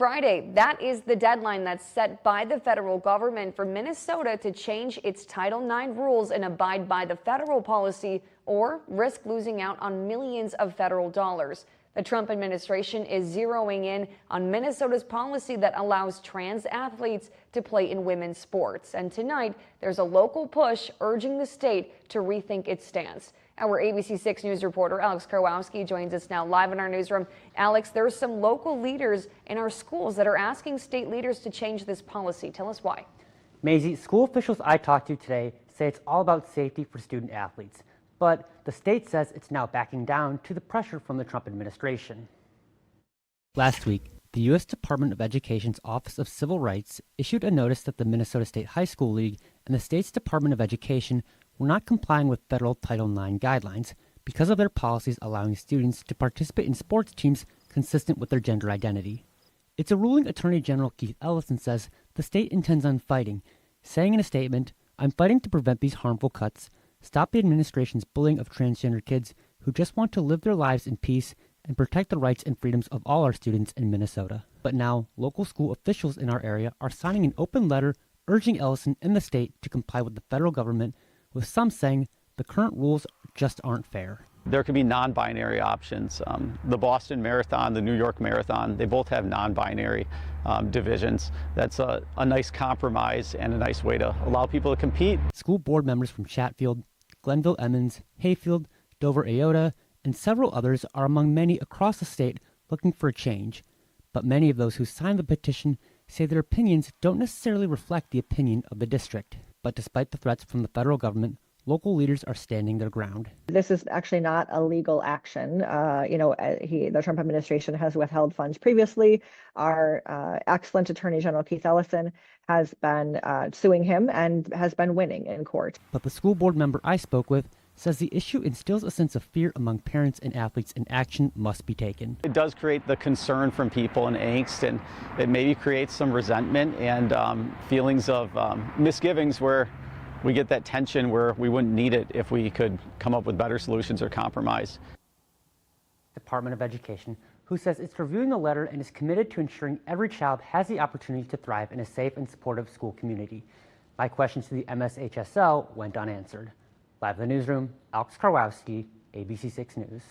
Friday, that is the deadline that's set by the federal government for Minnesota to change its Title IX rules and abide by the federal policy or risk losing out on millions of federal dollars. The Trump administration is zeroing in on Minnesota's policy that allows trans athletes to play in women's sports. And tonight, there's a local push urging the state to rethink its stance. Our ABC6 News reporter Alex Karwowski joins us now live in our newsroom. Alex, there are some local leaders in our schools that are asking state leaders to change this policy. Tell us why. Maisie, school officials I talked to today say it's all about safety for student athletes. But the state says it's now backing down to the pressure from the Trump administration. Last week, the U.S. Department of Education's Office of Civil Rights issued a notice that the Minnesota State High School League and the state's Department of Education were not complying with federal Title IX guidelines because of their policies allowing students to participate in sports teams consistent with their gender identity. It's a ruling Attorney General Keith Ellison says the state intends on fighting, saying in a statement, "I'm fighting to prevent these harmful cuts, stop the administration's bullying of transgender kids who just want to live their lives in peace, and protect the rights and freedoms of all our students in Minnesota." But now, local school officials in our area are signing an open letter urging Ellison and the state to comply with the federal government, with some saying the current rules just aren't fair. There could be non-binary options. The Boston Marathon, the New York Marathon, they both have non-binary divisions. That's a nice compromise and a nice way to allow people to compete. School board members from Chatfield, Glenville Emmons, Hayfield, Dover Ayota, and several others are among many across the state looking for a change. But many of those who signed the petition say their opinions don't necessarily reflect the opinion of the district. But despite the threats from the federal government, local leaders are standing their ground. This is actually not a legal action. The Trump administration has withheld funds previously. Our excellent Attorney General Keith Ellison has been suing him and has been winning in court. But the school board member I spoke with says the issue instills a sense of fear among parents and athletes, and action must be taken. It does create the concern from people and angst, and it maybe creates some resentment and feelings of misgivings where we get that tension where we wouldn't need it if we could come up with better solutions or compromise. Department of Education, who says it's reviewing the letter and is committed to ensuring every child has the opportunity to thrive in a safe and supportive school community. My questions to the MSHSL went unanswered. Live in the newsroom, Alex Karwowski, ABC6 News.